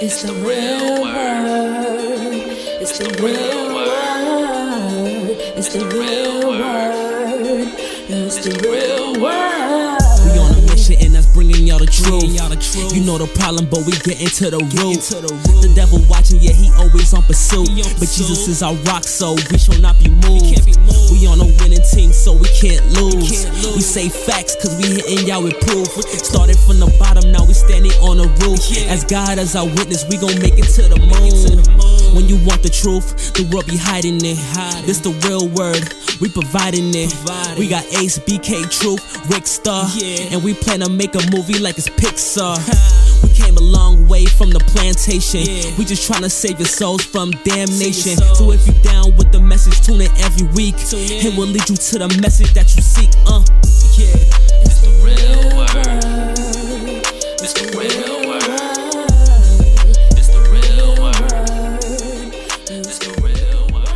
It's the real word. It's the real word. It's the real word. It's the real word. We on a mission and that's bringing y'all the truth. You know the problem, but we get into the root. The devil watching, yeah, he always on pursuit. But Jesus is our rock, so we shall not be moved. We on a winning team, so we can't lose. We say facts, cause we hitting y'all with proof. Started from the bottom, now we standing on the roof. As God as our witness, we gon' make it to the moon. When you want the truth, the world be hiding it. This the real word, we providing it. We got Ace, BK, Truth, Rick Star, and we plan to make a movie like it's Pixar. We came a long way from the plantation. We just tryna save your souls from damnation. So if you down with the message, tune in every week. It will lead you to the message that you seek. It's the real word. It's the real word. It's the real word. It's the real word.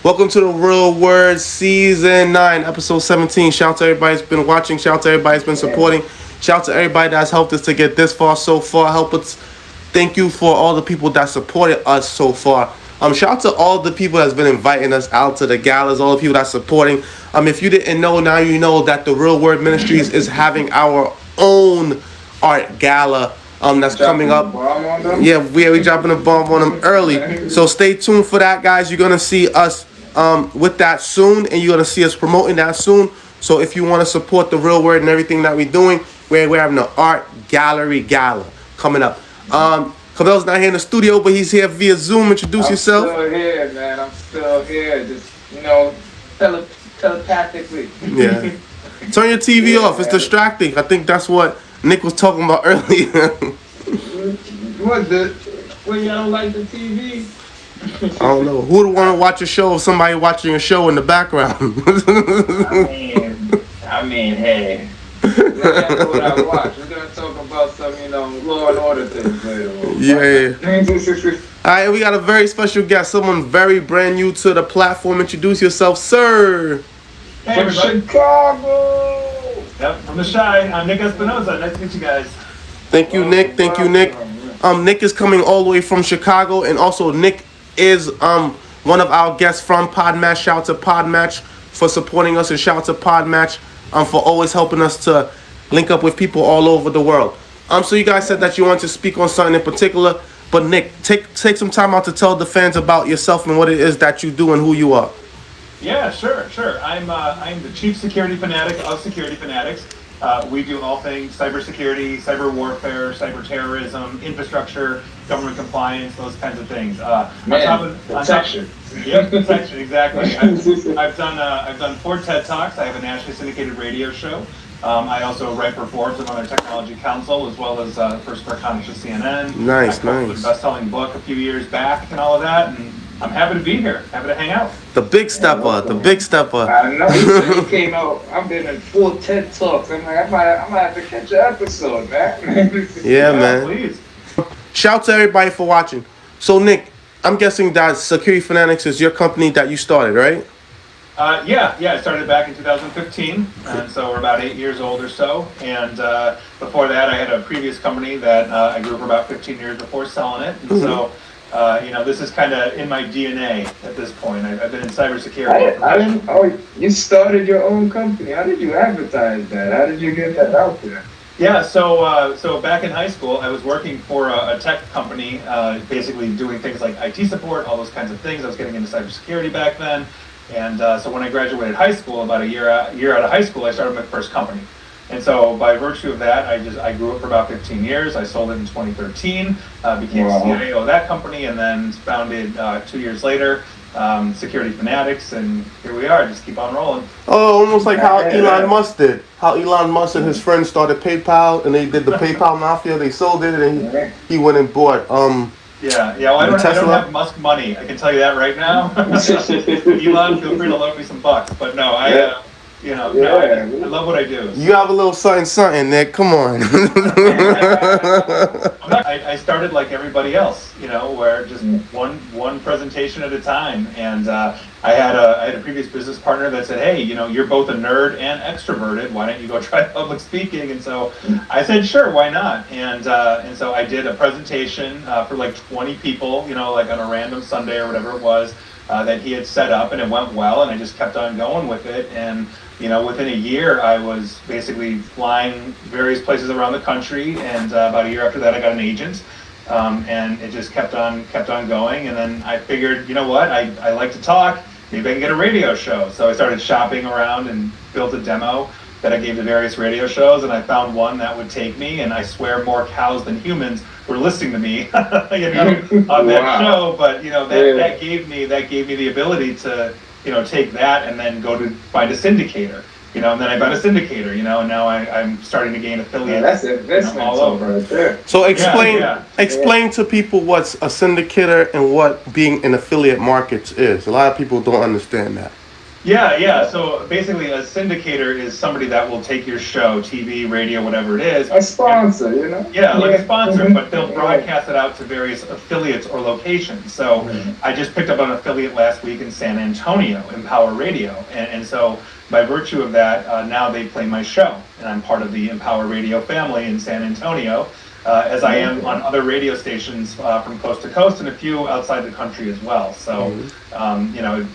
Welcome to the Real Word Season 9, Episode 17. Shout out to everybody that's been watching. Shout out to everybody that's been supporting. Shout out to everybody that's helped us to get this far so far. Help us. Thank you for all the people that supported us so far. Shout out to all the people that's been inviting us out to the galas, all the people that's supporting. If you didn't know, now you know that the Real Word Ministries is having our own art gala that's coming up. Yeah, we dropping a bomb on them early. So stay tuned for that, guys. You're gonna see us with that soon, and you're gonna see us promoting that soon. So if you want to support the Real Word and everything that we're doing, we're having an art gallery gala coming up. Cabell's not here in the studio, but he's here via Zoom. Introduce yourself. I'm still here, man. I'm still here. Just, telepathically. Yeah. Turn your TV off. It's distracting. I think that's what Nick was talking about earlier. What well, y'all don't like the TV? I don't know. Who would want to watch a show if somebody watching a show in the background? I mean, hey. That's what I watch. We're going to talk about some, law and order things later. Yeah. Alright, we got a very special guest. Someone very brand new to the platform. Introduce yourself, sir. Hey, from Chicago. Yep, from the Shy. I'm Nick Espinosa. Nice to meet you guys. Thank you, Nick. Thank you, Nick. Nick is coming all the way from Chicago, and also Nick is one of our guests from Podmatch. Shout out to Podmatch for supporting us, and shout out to Podmatch for always helping us to link up with people all over the world. So you guys said that you want to speak on something in particular, but Nick, take some time out to tell the fans about yourself and what it is that you do and who you are. Yeah, sure. I'm the chief security fanatic of Security Fanatics. We do all things cybersecurity, cyber warfare, cyber terrorism, infrastructure, government compliance, those kinds of things. Protection. Yep, protection, exactly. I've done 4 TED Talks. I have a nationally syndicated radio show. I also write for Forbes and other Technology Council, as well as first correspondent to CNN. Nice. A best-selling book a few years back and all of that, and I'm happy to be here. Happy to hang out. The big stepper. I know. He came out. I've been in 4 TED Talks. I'm like, I might have to catch an episode, man. Yeah, man. Please. Shout out to everybody for watching. So, Nick, I'm guessing that Security Fanatics is your company that you started, right? Yeah. I started back in 2015, and so we're about 8 years old or so. And before that, I had a previous company that I grew for about 15 years before selling it. And so, this is kind of in my DNA at this point. I've been in cybersecurity. You started your own company. How did you advertise that? How did you get that out there? Yeah, so back in high school, I was working for a tech company, basically doing things like IT support, all those kinds of things. I was getting into cybersecurity back then. And so when I graduated high school, about a year out of high school, I started my first company. And so by virtue of that, I grew it for about 15 years. I sold it in 2013, became CIO of that company, and then founded 2 years later, Security Fanatics, and here we are, just keep on rolling. Oh, almost like how Elon Musk did. How Elon Musk and his friends started PayPal, and they did the PayPal Mafia. They sold it, and he went and bought Yeah, well, I don't have Musk money. I can tell you that right now. Elon, feel free to loan me some bucks. But no, I love what I do. You have a little something, Nick. Come on. I I started like everybody else, where just one presentation at a time. And I had a previous business partner that said, hey, you're both a nerd and extroverted. Why don't you go try public speaking? And so I said, sure, why not? And so I did a presentation for like 20 people, like on a random Sunday or whatever it was, that he had set up, and it went well, and I just kept on going with it. And within a year, I was basically flying various places around the country, and about a year after that, I got an agent, and it just kept on going. And then I figured, I like to talk, maybe I can get a radio show. So I started shopping around and built a demo that I gave to various radio shows, and I found one that would take me, and I swear more cows than humans were listening to me on that show. But that gave me the ability to take that and then go to find a syndicator, and then I found a syndicator, and now I'm starting to gain affiliates. That's all over. Right there. So explain to people what's a syndicator and what being in affiliate markets is. A lot of people don't understand that. Yeah. So basically, a syndicator is somebody that will take your show, TV, radio, whatever it is. A sponsor, Yeah, like a sponsor, but they'll broadcast it out to various affiliates or locations. So I just picked up an affiliate last week in San Antonio, Empower Radio. And so by virtue of that, now they play my show. And I'm part of the Empower Radio family in San Antonio, as I am on other radio stations from coast to coast and a few outside the country as well. So,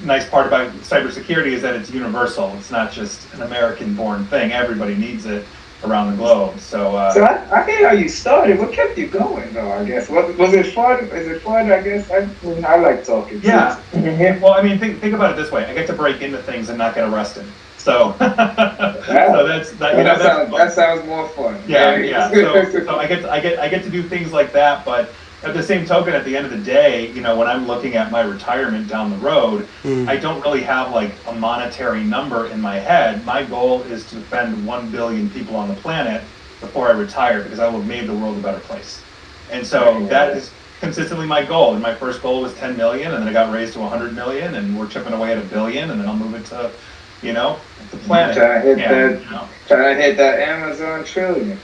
nice part about cybersecurity is that it's universal. It's not just an American-born thing. Everybody needs it around the globe. So I hear how you started. What kept you going, though? I guess was it fun? Is it fun? I guess I like talking. Yeah. Well, I mean, think about it this way. I get to break into things and not get arrested. So, that sounds more fun. Yeah. So I get to do things like that, but at the same token, at the end of the day, when I'm looking at my retirement down the road, I don't really have like a monetary number in my head. My goal is to defend 1 billion people on the planet before I retire, because I will have made the world a better place. And so that is consistently my goal. And my first goal was 10 million, and then it got raised to 100 million, and we're chipping away at 1 billion, and then I'll move it to the planet. Trying to hit that Amazon trillion.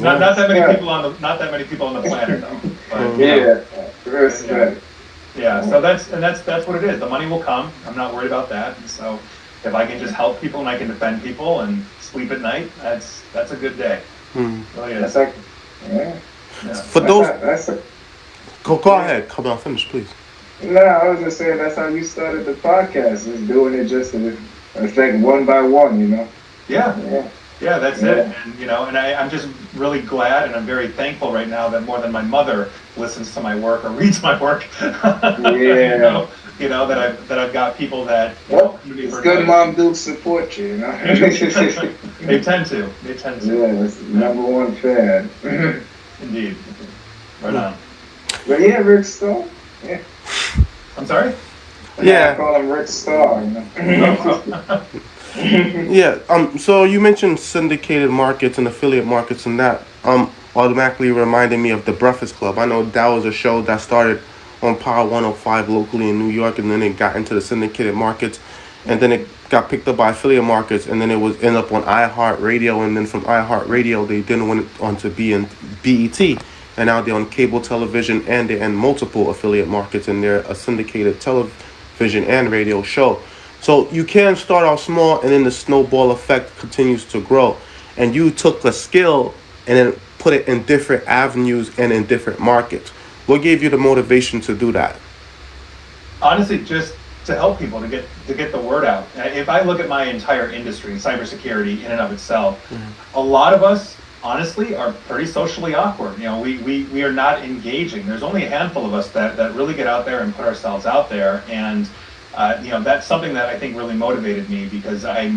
not that many people on the planet though. But, so that's what it is. The money will come. I'm not worried about that. And so if I can just help people and I can defend people and sleep at night, that's a good day. Really is. For those, go ahead. Come on, finish, please. No, I was just saying that's how you started the podcast, is doing it just to affect one by one, Yeah, that's it. And I'm just really glad, and I'm very thankful right now that more than my mother listens to my work or reads my work. That I've got people that. It's good mom do support you, They tend to. Yeah, it's #1 fan. Indeed. Right on. But yeah, Rick Stone. Yeah. I'm sorry? I call him Rick Star. So you mentioned syndicated markets and affiliate markets, and that automatically reminded me of the Breakfast Club. I know that was a show that started on Power 105 locally in New York, and then it got into the syndicated markets, and then it got picked up by affiliate markets, and then it was ended up on iHeartRadio, and then from iHeartRadio they then went on to be in BET. And now they're on cable television, and they're in multiple affiliate markets, and they're a syndicated television and radio show. So you can start off small, and then the snowball effect continues to grow. And you took a skill and then put it in different avenues and in different markets. What gave you the motivation to do that? Honestly, just to help people, to get the word out. If I look at my entire industry, cybersecurity in and of itself, a lot of us honestly are pretty socially awkward. We are not engaging. There's only a handful of us that really get out there and put ourselves out there, and that's something that I think really motivated me, because I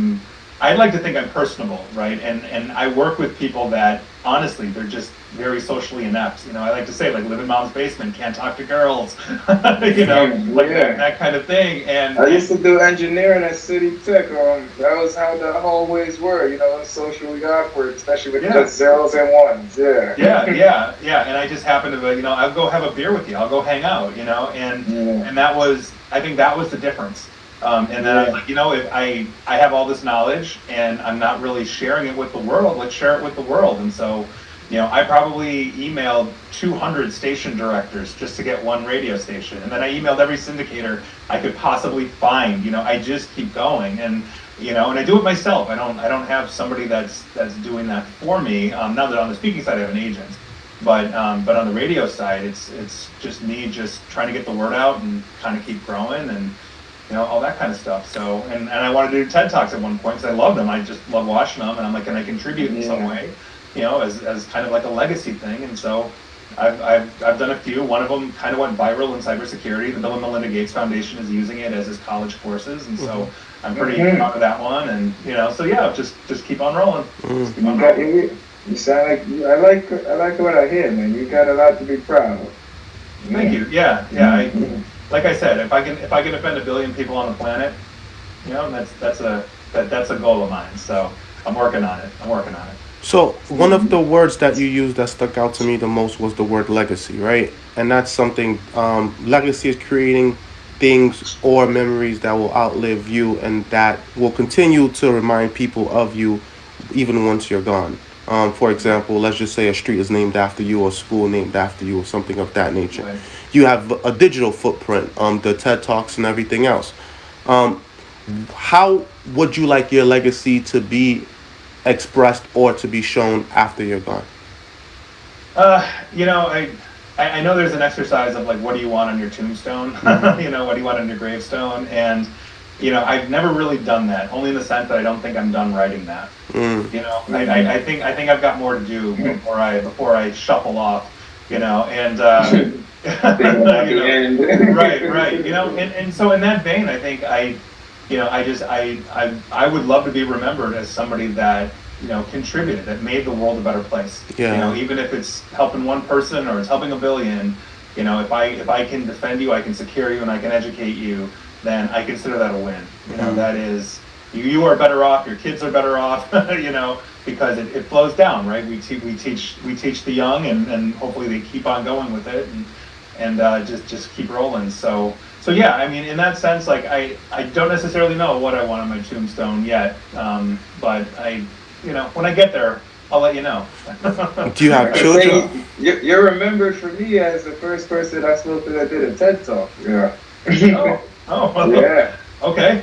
like to think I'm personable, right? And I work with people that honestly, they're just very socially inept. I like to say, like, live in mom's basement, can't talk to girls, that kind of thing. And I used to do engineering at City Tech. That was how the hallways were, socially awkward, especially with the zeros and ones. Yeah. And I just happened to, I'll go have a beer with you. I'll go hang out, and I think that was the difference. And then I was like, if I have all this knowledge and I'm not really sharing it with the world, let's share it with the world. And so, I probably emailed 200 station directors just to get one radio station, and then I emailed every syndicator I could possibly find. I just keep going, and and I do it myself. I don't have somebody that's doing that for me. Now that on the speaking side I have an agent, but on the radio side it's just me just trying to get the word out and kind of keep growing and all that kind of stuff. So and I wanted to do TED Talks at one point because I loved them. I just love watching them, and I'm like, can I contribute in some way? As kind of like a legacy thing. And so I've done a few. One of them kind of went viral in cybersecurity. The Bill and Melinda Gates Foundation is using it as his college courses, and so I'm pretty proud of that one. And so yeah, just keep on rolling. Just keep on rolling. You sound like I like what I hear, man. You got a lot to be proud of. Thank you. Yeah. Like I said, if I can offend 1 billion people on the planet, that's a goal of mine. So I'm working on it. So one of the words that you used that stuck out to me the most was the word legacy, right? And that's something, legacy is creating things or memories that will outlive you and that will continue to remind people of you even once you're gone. For example, let's just say a street is named after you or a school named after you or something of that nature. Right. You have a digital footprint, the TED Talks and everything else. How would you like your legacy to be expressed or to be shown after you're gone? I know there's an exercise of like, what do you want on your tombstone? What do you want on your gravestone? And I've never really done that, only in the sense that I don't think I'm done writing that. I think I've got more to do before I shuffle off, and right. And so in that vein, I think I would love to be remembered as somebody that contributed, that made the world a better place. Yeah. Even if it's helping one person or it's helping 1 billion, if I can defend you, I can secure you, and I can educate you, then I consider that a win. That is, you are better off, your kids are better off, because it flows down, right? We teach the young, and hopefully they keep on going with it, and just keep rolling. So yeah, I mean, in that sense, like I don't necessarily know what I want on my tombstone yet, but when I get there, I'll let you know. Do you have children? You're remembered for me as the first person I spoke to that did a TED Talk. Yeah. Oh. Yeah. Okay.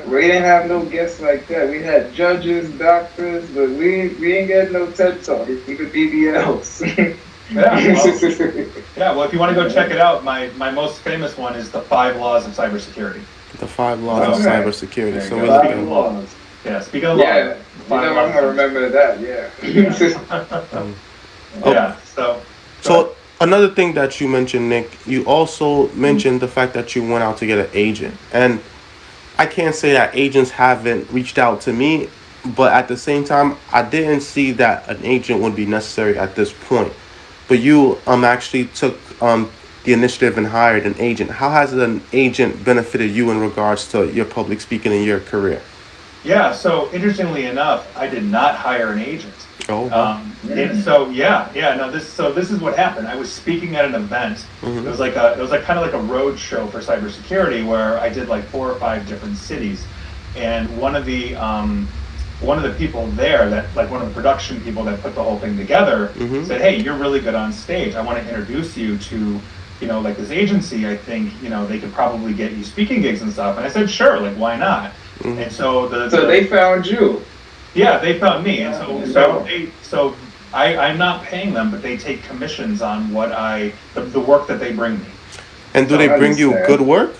We didn't have no guests like that. We had judges, doctors, but we ain't get no TED Talk. Even BBLs. Well, if you want to go check it out, my most famous one is the 5 laws of cybersecurity. The 5 laws of cybersecurity. So 5 laws. Yeah, speaking of laws. I'm gonna remember that. Yeah. So another thing that you mentioned, Nick, you also mentioned the fact that you went out to get an agent, and I can't say that agents haven't reached out to me, but at the same time, I didn't see that an agent would be necessary at this point. But you actually took the initiative and hired an agent. How has an agent benefited you in regards to your public speaking in your career? Yeah, so interestingly enough, I did not hire an agent. This is what happened. I was speaking at an event. It was like kind of like a road show for cybersecurity, where I did like 4 or 5 different cities, and one of the people there, that like one of the production people that put the whole thing together, said, "Hey, you're really good on stage. I want to introduce you to like this agency. I think they could probably get you speaking gigs and stuff." And I said, "Sure, like why not?" And so they found you. Yeah, they found me, and so I'm not paying them, but they take commissions on what the work that they bring me. And do they bring you good work?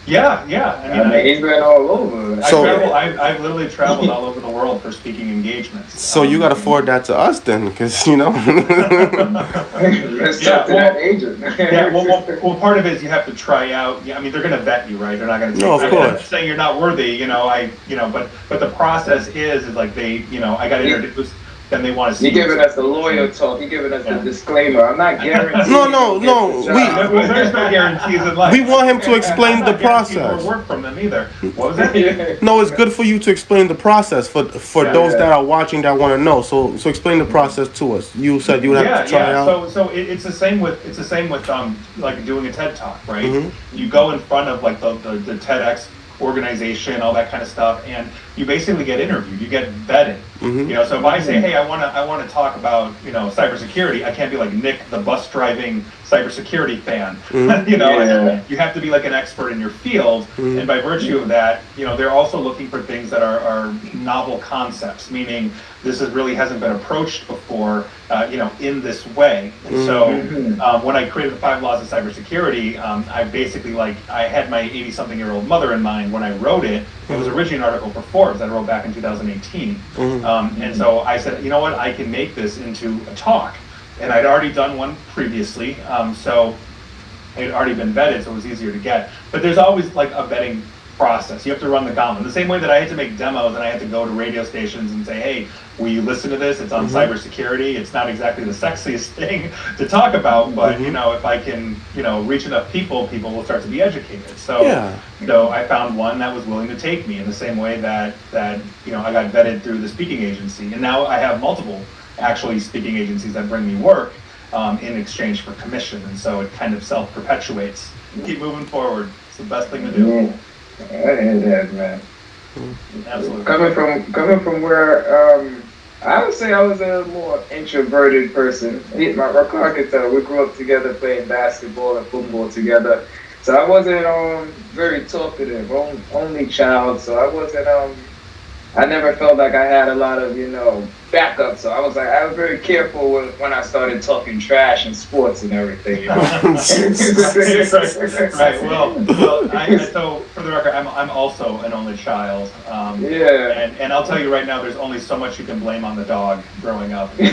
Yeah. I mean, he's been all over. I've literally traveled all over the world for speaking engagements. So you got to forward that to us then, because agent. Well, part of it is you have to try out. I mean, they're going to vet you, right? They're not going to. No, of course. I'm not saying you're not worthy. But the process is like they, I got introduced. Then they want to see. You're giving us the lawyer talk. You're giving us the disclaimer. I'm not guaranteeing. No. There's no guarantees in life. We want him to explain the process. Work from them either. What was that? No, it's good for you to explain the process for those that are watching that want to know. So explain the process to us. You said you would have to try out. So it's the same with like doing a TED Talk, right? You go in front of like the TEDx organization, all that kind of stuff, and you basically get interviewed. You get vetted. So if I say, hey, I want to talk about, cybersecurity, I can't be like Nick, the bus driving cybersecurity fan. You have to be like an expert in your field, and by virtue of that, they're also looking for things that are novel concepts, meaning this really hasn't been approached before, in this way. And so when I created the 5 Laws of Cybersecurity, I basically I had my 80-something-year-old mother in mind when I wrote it. It was originally an article for Forbes that I wrote back in 2018. And so I said, you know what, I can make this into a talk. And I'd already done one previously, so it had already been vetted, so it was easier to get. But there's always like a vetting process. You have to run the gauntlet. The same way that I had to make demos and I had to go to radio stations and say, hey, will you listen to this? It's on cybersecurity. It's not exactly the sexiest thing to talk about, but if I can, reach enough people will start to be educated. So, so I found one that was willing to take me in the same way that I got vetted through the speaking agency. And now I have multiple actually speaking agencies that bring me work in exchange for commission. And so it kind of self-perpetuates. Keep moving forward. It's the best thing to do. I hear that, man. Absolutely. Coming from where I would say I was a more introverted person. My car could tell we grew up together playing basketball and football together. So I wasn't very talkative, only child. So I wasn't I never felt like I had a lot of backup. So I was very careful when I started talking trash in sports and everything. Right. Well. So for the record, I'm also an only child. And I'll tell you right now, there's only so much you can blame on the dog growing up. So.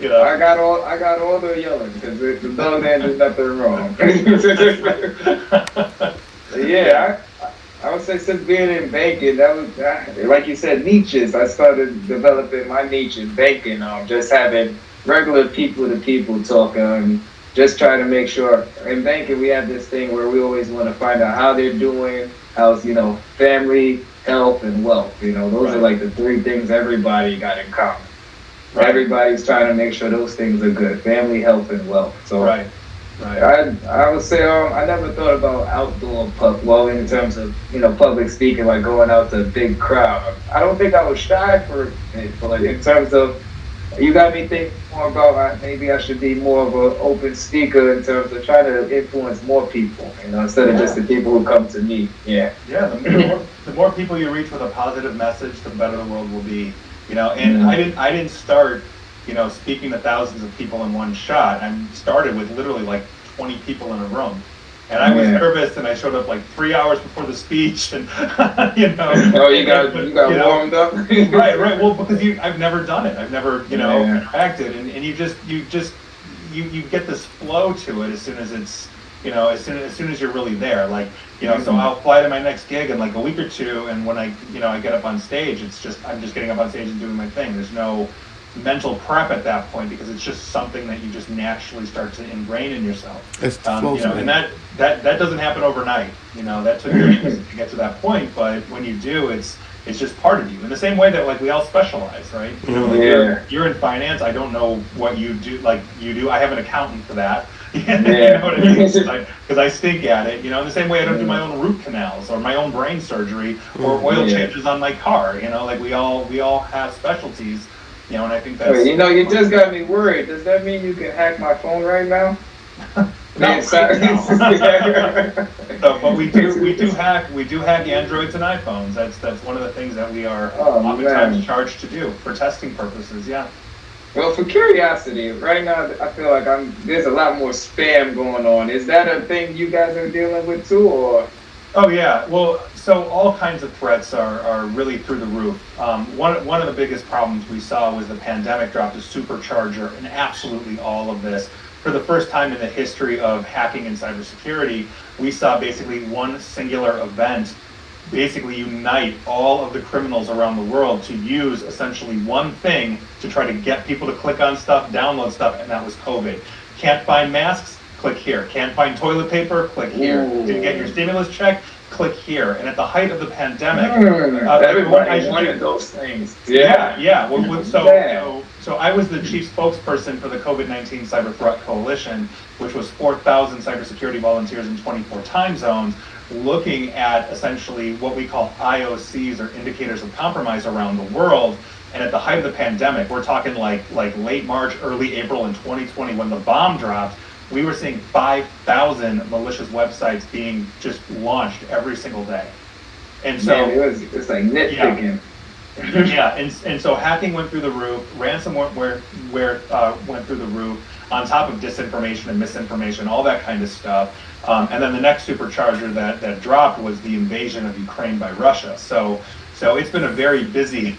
I got all the yelling because the dog did nothing wrong. I would say since being in banking, that was like you said, niches. I started developing my niche in banking. Just having regular people-to-people talk, just trying to make sure. In banking, we have this thing where we always want to find out how they're doing, how's family, health, and wealth. Those are like the 3 things everybody got in common. Right. Everybody's trying to make sure those things are good: family, health, and wealth. So. Right. I would say I never thought about outdoor in terms of public speaking, like going out to a big crowd. I don't think I was shy for it, but like in terms of, you got me thinking more about maybe I should be more of an open speaker in terms of trying to influence more people, instead of just the people who come to me. The more people you reach with a positive message, the better the world will be. And I didn't start speaking to thousands of people in one shot. I started with literally like 20 people in a room. And I was nervous, and I showed up like 3 hours before the speech, and Oh, you got warmed up. right. Well, because I've never done it. I've never interacted, and you get this flow to it as soon as it's as soon as you're really there. Like so I'll fly to my next gig in like a week or two, and when I get up on stage, I'm just getting up on stage and doing my thing. There's no mental prep at that point because it's just something that you just naturally start to ingrain in yourself. And that doesn't happen overnight. That took years to get to that point, but when you do, it's just part of you. In the same way that like we all specialize, right? You're in finance. I don't know what you do. Like you do. I have an accountant for that. You know what I mean? Because I stink at it. In the same way I don't do my own root canals or my own brain surgery or oil changes on my car. Like we all have specialties. And I think that's... you just got me worried. Does that mean you can hack my phone right now? No. But we do hack Androids and iPhones. That's one of the things that we are oftentimes charged to do for testing purposes. Yeah. Well, for curiosity, right now I feel like there's a lot more spam going on. Is that a thing you guys are dealing with too, or? Oh yeah. Well, so all kinds of threats are really through the roof. One of the biggest problems we saw was the pandemic dropped a supercharger in absolutely all of this. For the first time in the history of hacking and cybersecurity, we saw basically one singular event basically unite all of the criminals around the world to use essentially one thing to try to get people to click on stuff, download stuff, and that was COVID. Can't find masks? Click here. Can't find toilet paper? Click here. Didn't get your stimulus check? Click here. And at the height of the pandemic, everybody wanted those things. Yeah. So I was the chief spokesperson for the COVID-19 Cyber Threat Coalition, which was 4,000 cybersecurity volunteers in 24 time zones, looking at essentially what we call IOCs, or indicators of compromise, around the world. And at the height of the pandemic, we're talking like late March, early April in 2020, when the bomb dropped, we were seeing 5,000 malicious websites being just launched every single day. And so it's like nitpicking. Yeah, and so hacking went through the roof, ransomware went through the roof, on top of disinformation and misinformation, all that kind of stuff. And then the next supercharger that dropped was the invasion of Ukraine by Russia. So it's been a very busy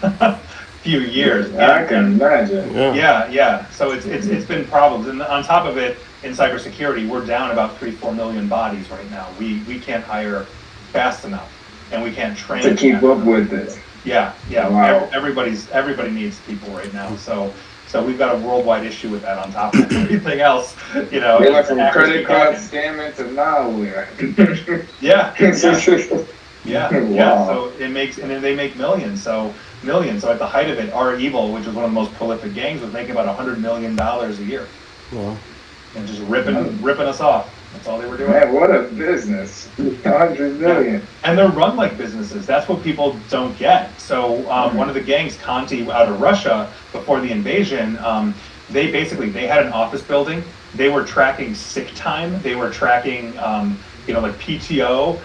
few years. I can imagine. Yeah. So it's been problems, and on top of it, in cybersecurity, we're down about 3-4 million bodies right now. We can't hire fast enough, and we can't train to keep up with it. Yeah. Wow. Everybody needs people right now. So we've got a worldwide issue with that on top of everything else. They went from credit card scamming to malware. Yeah. Wow. So and then they make millions. So at the height of it, Our Evil, which was one of the most prolific gangs, was making about $100 million a year. Wow. And just ripping us off. That's all they were doing. Man, what a business. 100 million. Yeah. And they're run like businesses. That's what people don't get. So one of the gangs, Conti, out of Russia, before the invasion, they had an office building. They were tracking sick time. They were tracking, like PTO,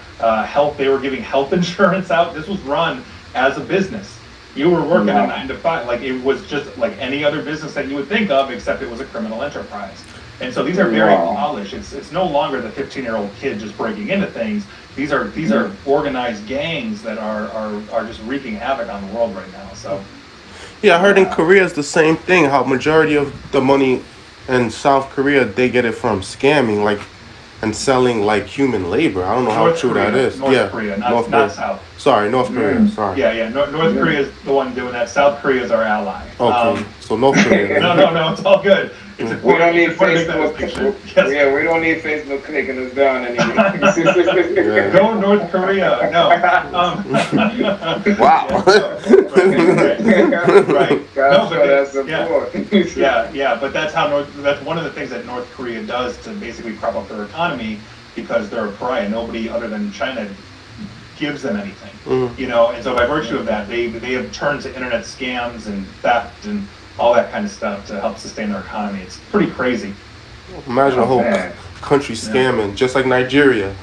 health. They were giving health insurance out. This was run as a business. You were working a 9 to 5. Like, it was just like any other business that you would think of, except it was a criminal enterprise. And so these are very polished. It's no longer the 15-year-old kid just breaking into things. These are organized gangs that are just wreaking havoc on the world right now. So yeah, I heard in Korea it's the same thing. How majority of the money in South Korea, they get it from scamming, and selling human labor. I don't know how true that is. North Korea, not South. Sorry, North Korea. Sorry. Yeah. North Korea is the one doing that. South Korea is our ally. Okay, so North Korea. No, it's all good. We don't need Facebook. Yeah, we don't need Facebook clicking us down anymore. Go North Korea. No. Wow. Right. That's support. Yeah. But that's one of the things that North Korea does to basically prop up their economy, because they're a pariah. Nobody other than China gives them anything. And so by virtue of that, they have turned to internet scams and theft and all that kind of stuff to help sustain their economy. It's pretty crazy. Imagine a whole country scamming, just like Nigeria.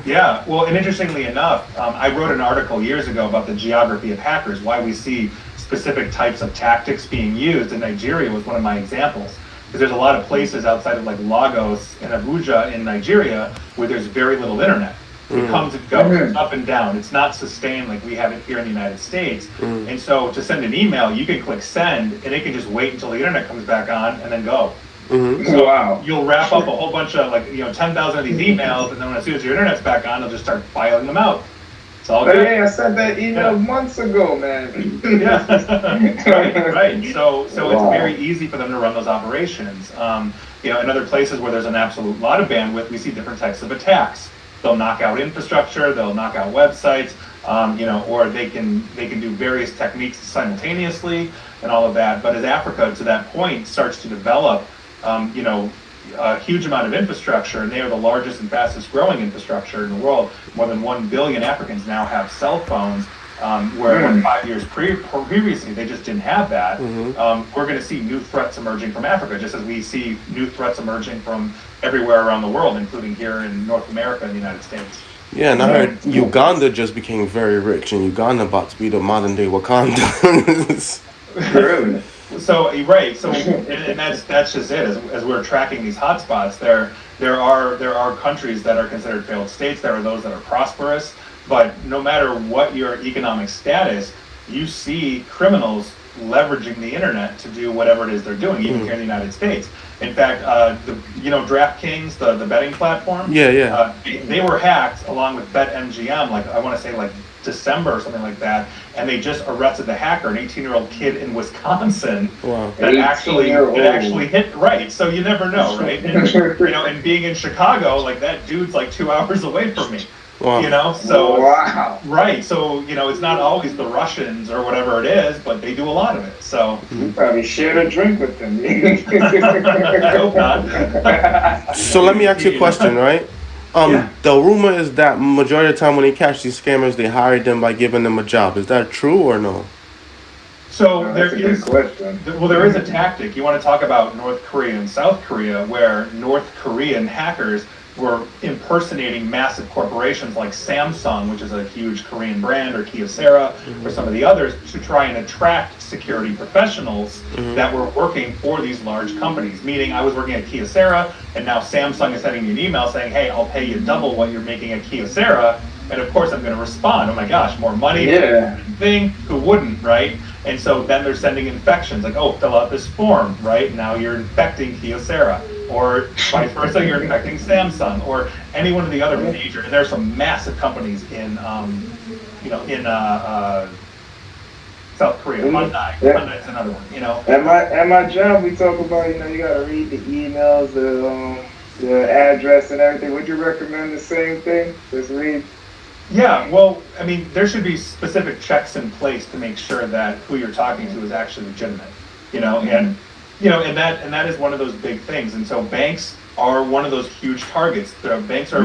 Yeah. Well, and interestingly enough, I wrote an article years ago about the geography of hackers, why we see specific types of tactics being used, and Nigeria was one of my examples. Because there's a lot of places outside of Lagos and Abuja in Nigeria where there's very little internet. It comes and goes, up and down. It's not sustained like we have it here in the United States. And so to send an email, you can click send, and it can just wait until the internet comes back on and then go. So you'll wrap up a whole bunch of 10,000 of these emails, and then as soon as your internet's back on, they'll just start filing them out. It's all good. Hey, I sent that email months ago, man. Right. So it's very easy for them to run those operations. In other places where there's an absolute lot of bandwidth, we see different types of attacks. They'll knock out infrastructure, they'll knock out websites, or they can do various techniques simultaneously and all of that. But as Africa, to that point, starts to develop, a huge amount of infrastructure, and they are the largest and fastest growing infrastructure in the world. More than 1 billion Africans now have cell phones, where 5 years previously they just didn't have that. We're going to see new threats emerging from Africa, just as we see new threats emerging from everywhere around the world, including here in North America and the United States. Yeah, and I heard Uganda just became very rich, and Uganda about to be the modern day Wakanda. Really? So and that's just it. As we're tracking these hotspots, there are countries that are considered failed states. There are those that are prosperous. But no matter what your economic status, you see criminals leveraging the internet to do whatever it is they're doing, even here in the United States. In fact, DraftKings, the betting platform, they were hacked along with BetMGM, I want to say December or something like that, and they just arrested the hacker, an 18-year-old kid in Wisconsin. Wow. That actually hit right. So you never know, right? And, and being in Chicago, that dude's 2 hours away from me. Wow. Right. So, it's not always the Russians or whatever it is, but they do a lot of it. So you probably shared a drink with them. I hope not. So let me ask you a question, right? The rumor is that majority of the time when they catch these scammers, they hire them by giving them a job. Is that true or no? So that's a good question. There is a tactic. You want to talk about North Korea and South Korea, where North Korean hackers were impersonating massive corporations like Samsung, which is a huge Korean brand, or Kyocera, or some of the others, to try and attract security professionals that were working for these large companies. Meaning, I was working at Kyocera, and now Samsung is sending me an email saying, hey, I'll pay you double what you're making at Kyocera. And of course, I'm going to respond, oh my gosh, more money, thing, who wouldn't, right? And so then they're sending infections, like, oh, fill out this form, right? Now you're infecting Kyocera, or vice versa, you're infecting Samsung, or any one of the other major. And there's some massive companies in, South Korea. Hyundai's another one, At my job, we talk about, you got to read the emails, the address and everything. Would you recommend the same thing? Just read. Yeah, well, I mean, there should be specific checks in place to make sure that who you're talking to is actually legitimate, and that is one of those big things. And so banks are one of those huge targets. Banks are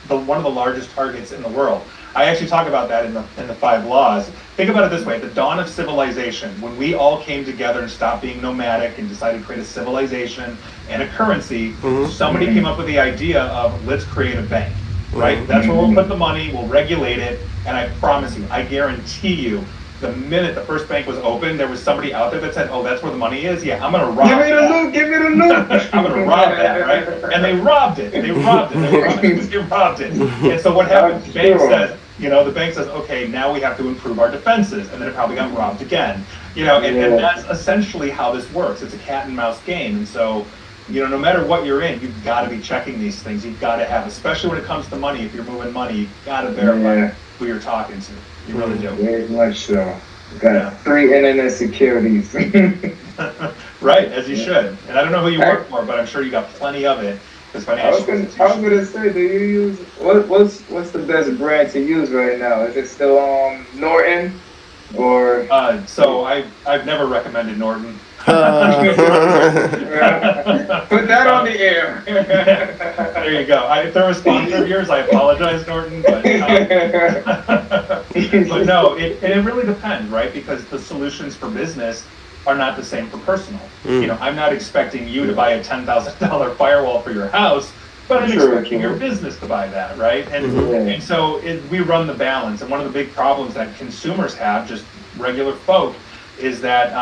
one of the largest targets in the world. I actually talk about that in the 5 laws. Think about it this way: at the dawn of civilization, when we all came together and stopped being nomadic and decided to create a civilization and a currency, somebody came up with the idea of, let's create a bank. Right? That's where we'll put the money, we'll regulate it, and I promise you, I guarantee you, the minute the first bank was open, there was somebody out there that said, oh, that's where the money is? Yeah, I'm going to rob it. Give me the loot! I'm going to rob that, right? And they robbed it. They robbed it. And so what happened? The bank says, okay, now we have to improve our defenses. And then it probably got robbed again. And that's essentially how this works. It's a cat and mouse game. And so, no matter what you're in, you've got to be checking these things. You've got to have, especially when it comes to money, if you're moving money, you've got to verify who you're talking to. You really do. Very much so. Got 3 internet securities. Right, as you should. And I don't know who you work for, but I'm sure you got plenty of it. I was gonna say, do you use what's the best brand to use right now? Is it still Norton or? So I've never recommended Norton. Put that on the air. There you go. If they're a sponsor of yours, I apologize, Norton. But no, it really depends, right? Because the solutions for business are not the same for personal. I'm not expecting you to buy a $10,000 firewall for your house, but I'm expecting your business to buy that, right? And so we run the balance. And one of the big problems that consumers have, just regular folk, is that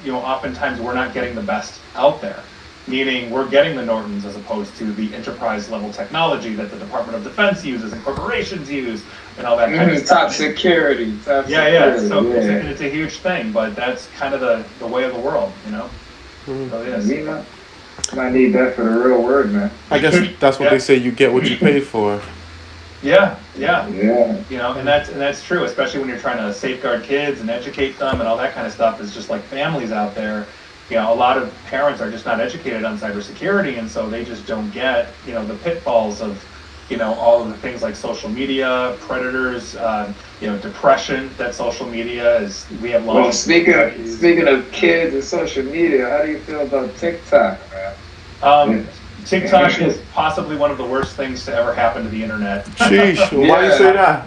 oftentimes we're not getting the best out there. Meaning we're getting the Nortons as opposed to the enterprise level technology that the Department of Defense uses and corporations use and all that kind of stuff. Top security. So it's a huge thing, but that's kind of the way of the world, So it is. Might need that for the real word, man. I guess that's what they say, you get what you paid for. Yeah. And that's true, especially when you're trying to safeguard kids and educate them and all that kind of stuff. It's just like families out there. A lot of parents are just not educated on cybersecurity, and so they just don't get, the pitfalls of, all of the things like social media, predators, depression that social media is. We have Well, speaking of kids and social media, how do you feel about TikTok, man? TikTok is possibly one of the worst things to ever happen to the internet. Sheesh, why do you say that?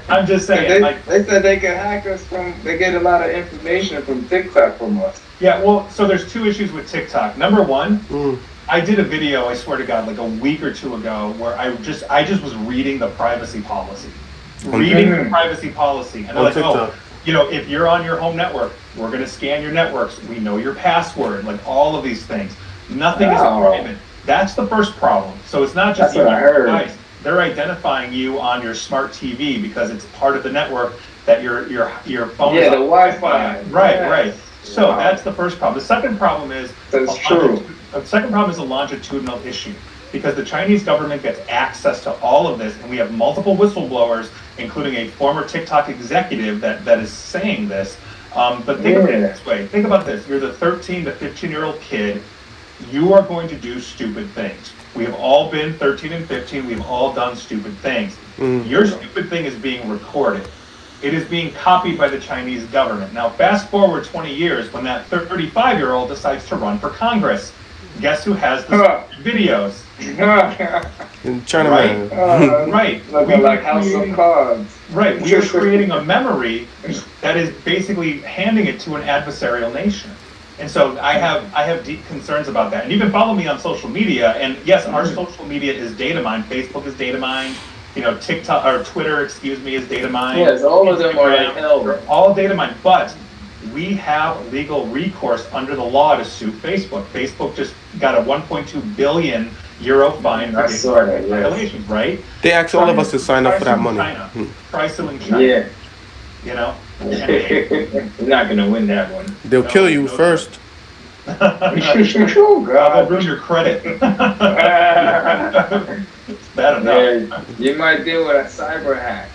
I'm just saying. They said they can hack us they get a lot of information from TikTok from us. Yeah, well, so there's 2 issues with TikTok. Number one, I did a video, I swear to God, like a week or 2 ago, where I just was reading the privacy policy. And they're like, TikTok. If you're on your home network, we're going to scan your networks. We know your password, like all of these things. Nothing is private. That's the first problem. So it's not just your device. They're identifying you on your smart TV because it's part of the network that your phone is on. The Wi-Fi. Right. So that's the first problem. The second problem is The second problem is a longitudinal issue because the Chinese government gets access to all of this, and we have multiple whistleblowers, including a former TikTok executive that is saying this. But think about it this way. Think about this. You're the 13 to 15-year-old kid. You are going to do stupid things. We have all been 13 and 15. We've all done stupid things. Your stupid thing is being recorded. It is being copied by the Chinese government. Now, fast forward 20 years when that 35-year-old decides to run for Congress. Guess who has the videos? Chinaman. Right. Looking like House of Cards. Right. We are creating a memory that is basically handing it to an adversarial nation. And so I have deep concerns about that. And you can follow me on social media. And yes, our social media is data mined. Facebook is data mined. TikTok or Twitter, is data mined. Yes, all of them are like hell. They're all data mined. But we have legal recourse under the law to sue Facebook. Facebook just got a 1.2 billion euro fine for violations, right? They asked all of us to sign up for that money. Try suing China. Yeah. You're not gonna win that one. They'll kill you first. Oh God! They'll ruin your credit. It's bad enough. Yeah, you might deal with a cyber hack,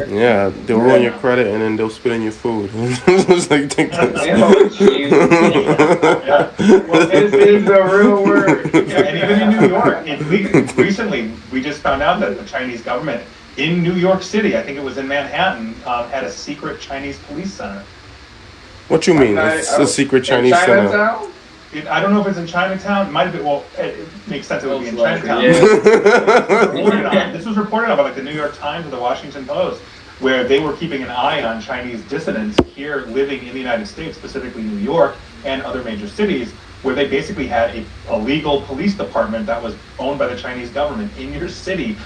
Yeah, they'll ruin your credit and then they'll spit in your food. It's like, take this. Well, this is the real word. Yeah, and even in New York, recently we just found out that the Chinese government in New York City, I think it was in Manhattan, had a secret Chinese police center. What you mean? It's a secret Chinese center. I don't know if it's in Chinatown. It might have been. Well, it makes sense. It would be in Chinatown. Yeah. This was reported on by the New York Times or the Washington Post, where they were keeping an eye on Chinese dissidents here living in the United States, specifically New York and other major cities, where they basically had a legal police department that was owned by the Chinese government in your city.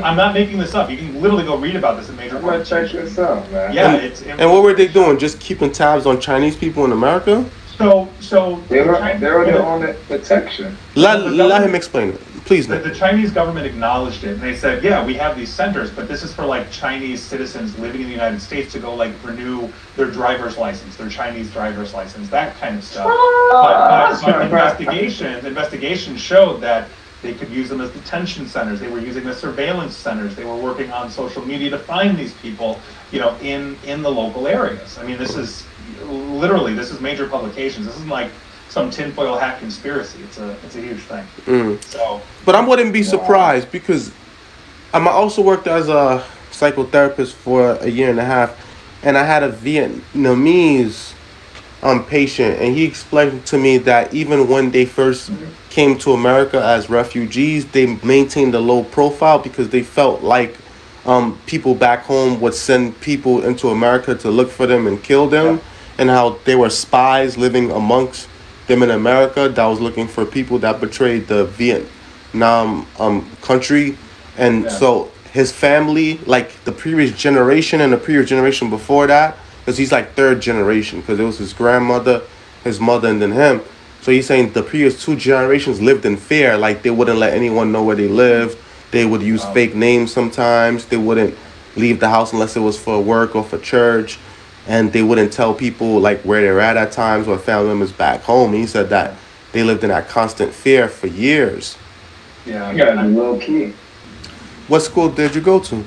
I'm not making this up. You can literally go read about this in major. I'm gonna check this out, man. Yeah, and what were they doing? Just keeping tabs on Chinese people in America? So they were on the protection. Let him explain it, please. The Chinese government acknowledged it, and they said, "Yeah, we have these centers, but this is for like Chinese citizens living in the United States to go like renew their driver's license, their Chinese driver's license, that kind of stuff." But investigations showed that they could use them as detention centers. They were using the surveillance centers. They were working on social media to find these people, in the local areas. I mean, this is major publications. This isn't like some tinfoil hat conspiracy. It's a huge thing. So, but I wouldn't be surprised because I also worked as a psychotherapist for a year and a half, and I had a Vietnamese patient, and he explained to me that even when they first came to America as refugees, they maintained a low profile because they felt like people back home would send people into America to look for them and kill them, and how they were spies living amongst them in America that was looking for people that betrayed the Vietnam country. And so his family, like the previous generation and the previous generation before that, because he's like third generation, because it was his grandmother, his mother, and then him. So he's saying the previous two generations lived in fear, like they wouldn't let anyone know where they lived. They would use fake names sometimes. They wouldn't leave the house unless it was for work or for church. And they wouldn't tell people like where they're at times or family members back home. And he said that they lived in that constant fear for years. Yeah, you gotta be low key. What school did you go to?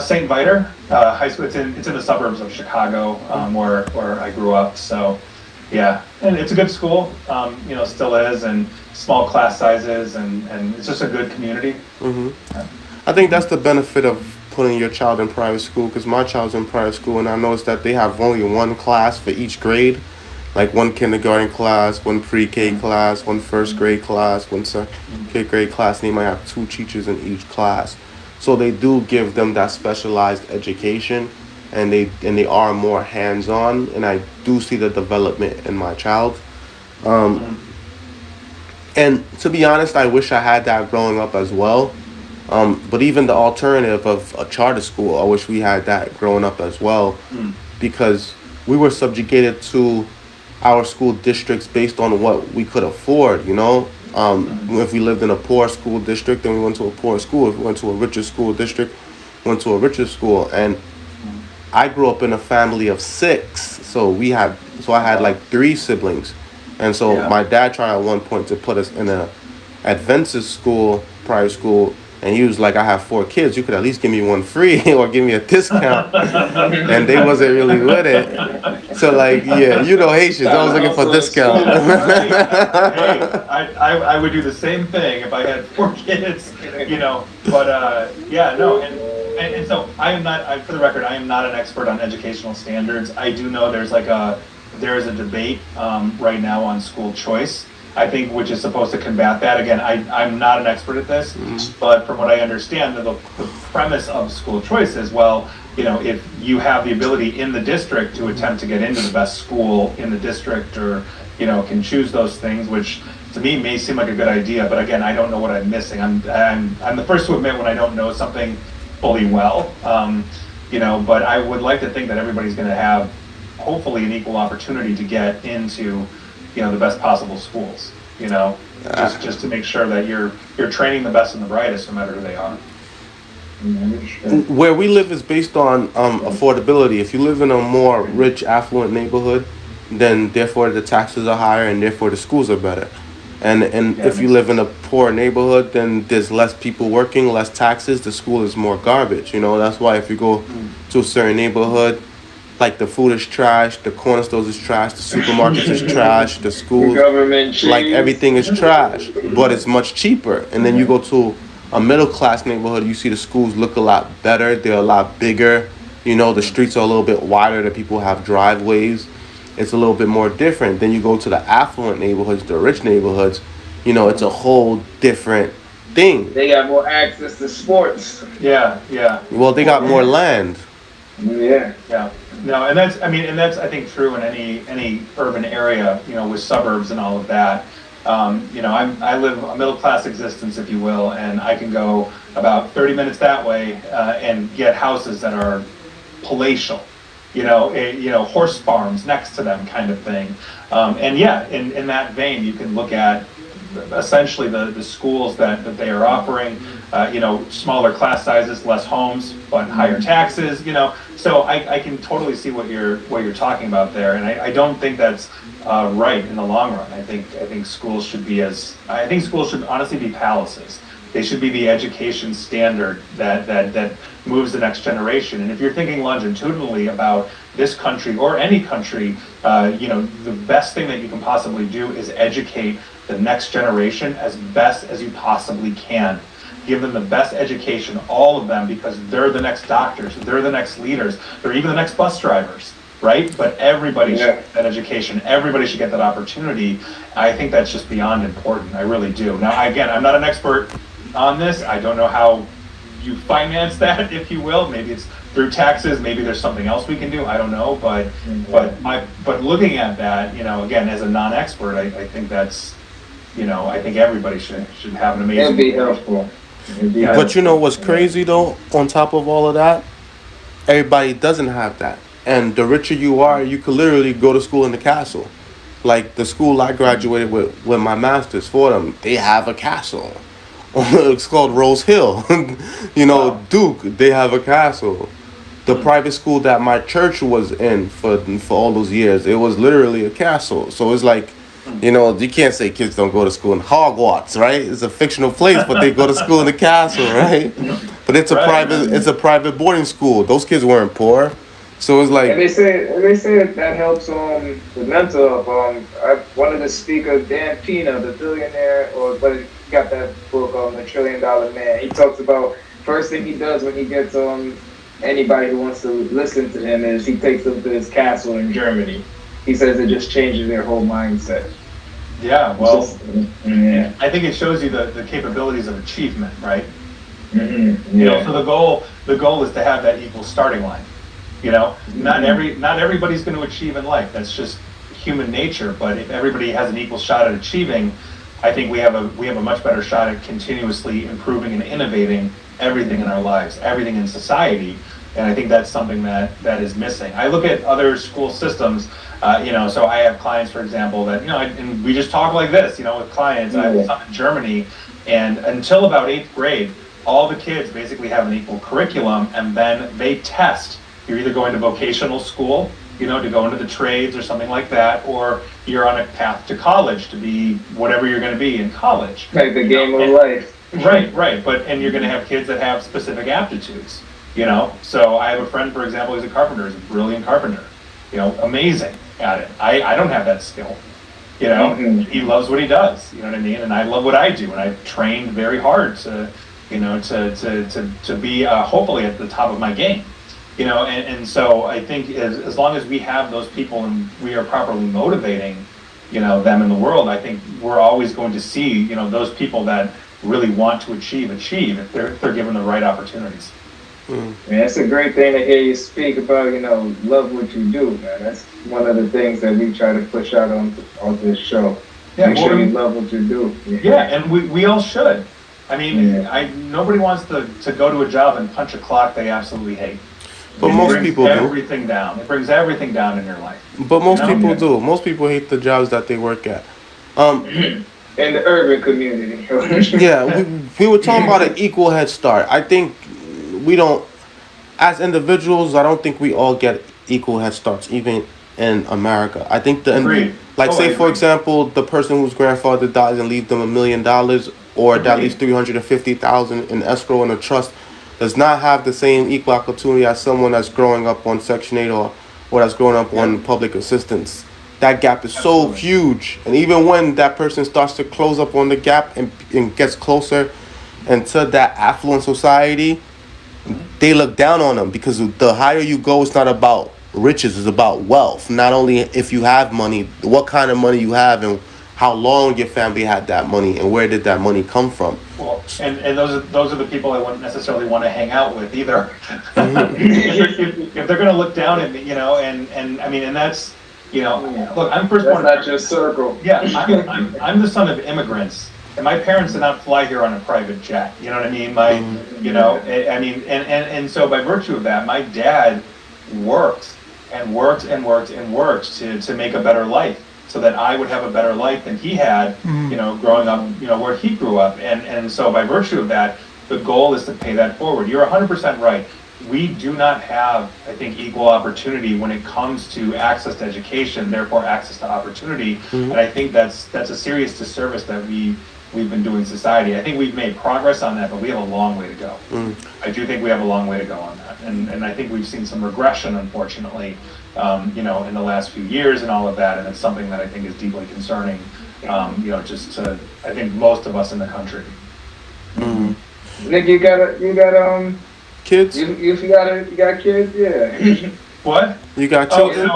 St. Viator High School. It's in the suburbs of Chicago, where I grew up. So, yeah, and it's a good school. Still is, and small class sizes, and it's just a good community. I think that's the benefit of putting your child in private school, because my child's in private school, and I noticed that they have only one class for each grade, like one kindergarten class, one pre-K class, one first grade class, one second grade class, and they might have two teachers in each class. So they do give them that specialized education, and they are more hands-on, and I do see the development in my child. And to be honest, I wish I had that growing up as well. But even the alternative of a charter school, I wish we had that growing up as well, because we were subjugated to our school districts based on what we could afford, If we lived in a poor school district, then we went to a poor school. If we went to a richer school district, we went to a richer school. And I grew up in a family of 6, so I had like 3 siblings. And so my dad tried at one point to put us in a Adventist school, private school, and he was like, I have 4 kids, you could at least give me one free or give me a discount. And they wasn't really with it. So like, Haitians, I was looking for a discount. Hey, I would do the same thing if I had 4 kids, but and so I am not, for the record, I am not an expert on educational standards. I do know there is a debate right now on school choice. I think, which is supposed to combat that. Again, I'm not an expert at this, but from what I understand, the premise of school choice is, well, you know, if you have the ability in the district to attempt to get into the best school in the district, or, you know, can choose those things, which to me may seem like a good idea, but again, I don't know what I'm missing. I'm the first to admit when I don't know something fully well, you know, but I would like to think that everybody's going to have hopefully an equal opportunity to get into, you know, the best possible schools, you know, just to make sure that you're training the best and the brightest, no matter who they are. Where we live is based on affordability. If you live in a more rich, affluent neighborhood, then therefore the taxes are higher and therefore the schools are better. And if you live in a poor neighborhood, then there's less people working, less taxes, the school is more garbage. You know, that's why if you go to a certain neighborhood, like the food is trash, the corner stores is trash, the supermarkets is trash, the schools, like everything is trash, but it's much cheaper. And then you go to a middle class neighborhood, you see the schools look a lot better, they're a lot bigger, you know, the streets are a little bit wider, the people have driveways, it's a little bit more different. Then you go to the affluent neighborhoods, the rich neighborhoods, you know, it's a whole different thing. They got more access to sports. Yeah. Well, they got more land. Yeah. No, and that's I think true in any urban area, you know, with suburbs and all of that. You know, I live a middle class existence, if you will, and I can go about 30 minutes that way and get houses that are palatial, you know, horse farms next to them, kind of thing. And yeah, in that vein, you can look at essentially the schools that they are offering. You know, smaller class sizes, less homes, but higher taxes, you know. So I can totally see what you're talking about there, and I don't think that's right in the long run. I think schools should honestly be palaces. They should be the education standard that moves the next generation. And if you're thinking longitudinally about this country or any country, you know, the best thing that you can possibly do is educate the next generation as best as you possibly can. Give them the best education, all of them, because they're the next doctors, they're the next leaders, they're even the next bus drivers, right? But everybody should get that education, everybody should get that opportunity. I think that's just beyond important, I really do. Now, again, I'm not an expert on this. I don't know how you finance that, if you will. Maybe it's through taxes, maybe there's something else we can do, I don't know. But looking at that, you know, again, as a non-expert, I think that's, you know, I think everybody should have an amazing... It'd be helpful. But you know what's crazy though, on top of all of that, everybody doesn't have that. And the richer you are, you could literally go to school in the castle. Like the school I graduated with my master's for them, they have a castle. It's called Rose Hill. You know, wow. Duke, they have a castle. The private school that my church was in for all those years, it was literally a castle. So it's like, you know, you can't say kids don't go to school in Hogwarts, right? It's a fictional place, but they go to school in the castle, right? But it's a private boarding school. Those kids weren't poor, so it's like. And they say that helps the mental health. One of the speakers, Dan Pena, the billionaire, but he got that book on The $1 Trillion Man. He talks about first thing he does when he gets anybody who wants to listen to him is he takes them to his castle in Germany. He says it just changes their whole mindset. Yeah, well, I think it shows you the capabilities of achievement, right? Mm-hmm. You know, so the goal is to have that equal starting line. You know, not everybody's going to achieve in life. That's just human nature. But if everybody has an equal shot at achieving, I think we have a much better shot at continuously improving and innovating everything in our lives, everything in society. And I think that's something that is missing. I look at other school systems, you know, so I have clients, for example, that, you know, and we just talk like this, you know, with clients. I have some in Germany, and until about 8th grade, all the kids basically have an equal curriculum, and then they test. You're either going to vocational school, you know, to go into the trades or something like that, or you're on a path to college to be whatever you're going to be in college. Like the game of life. Right. And you're going to have kids that have specific aptitudes. You know, so I have a friend, for example, who's a carpenter, he's a brilliant carpenter, you know, amazing at it. I don't have that skill, you know. He loves what he does, you know what I mean? And I love what I do, and I've trained very hard to, you know, to be hopefully at the top of my game, you know. And so I think as long as we have those people and we are properly motivating, them in the world, I think we're always going to see, those people that really want to achieve if they're given the right opportunities. Man, it's a great thing to hear you speak about, love what you do, man. That's one of the things that we try to push out on this show. Yeah, Make sure you love what you do. Yeah, and we all should. I mean, nobody wants to go to a job and punch a clock they absolutely hate. But most people do. Everything down. It brings everything down in your life. But most people do. Most people hate the jobs that they work at. In the urban community. Yeah, we were talking about an equal head start. I think we don't, as individuals, I don't think we all get equal head starts, even in America. I think for example, the person whose grandfather dies and leaves them $1 million, or that leaves $350,000 in escrow in a trust, does not have the same equal opportunity as someone that's growing up on Section 8 or that's growing up on public assistance. That gap is so huge, and even when that person starts to close up on the gap and gets closer into that affluent society, they look down on them, because the higher you go, it's not about riches, it's about wealth. Not only if you have money, what kind of money you have, and how long your family had that money, and where did that money come from. Well, and those are the people I wouldn't necessarily want to hang out with either. if they're going to look down at me, and I mean, and that's, look, I'm firstborn. That's not your circle. Yeah, I'm the son of immigrants. And my parents did not fly here on a private jet. You know what I mean? And so by virtue of that, my dad worked to make a better life, so that I would have a better life than he had, growing up, where he grew up. And so by virtue of that, the goal is to pay that forward. You're 100% right. We do not have, I think, equal opportunity when it comes to access to education, therefore access to opportunity. And I think that's a serious disservice that we've been doing society. I think we've made progress on that, but we have a long way to go. I do think we have a long way to go on that. And I think we've seen some regression, unfortunately, in the last few years and all of that. And it's something that I think is deeply concerning, just to, I think, most of us in the country. Nick, you got kids? You got kids? Yeah. What? You got children?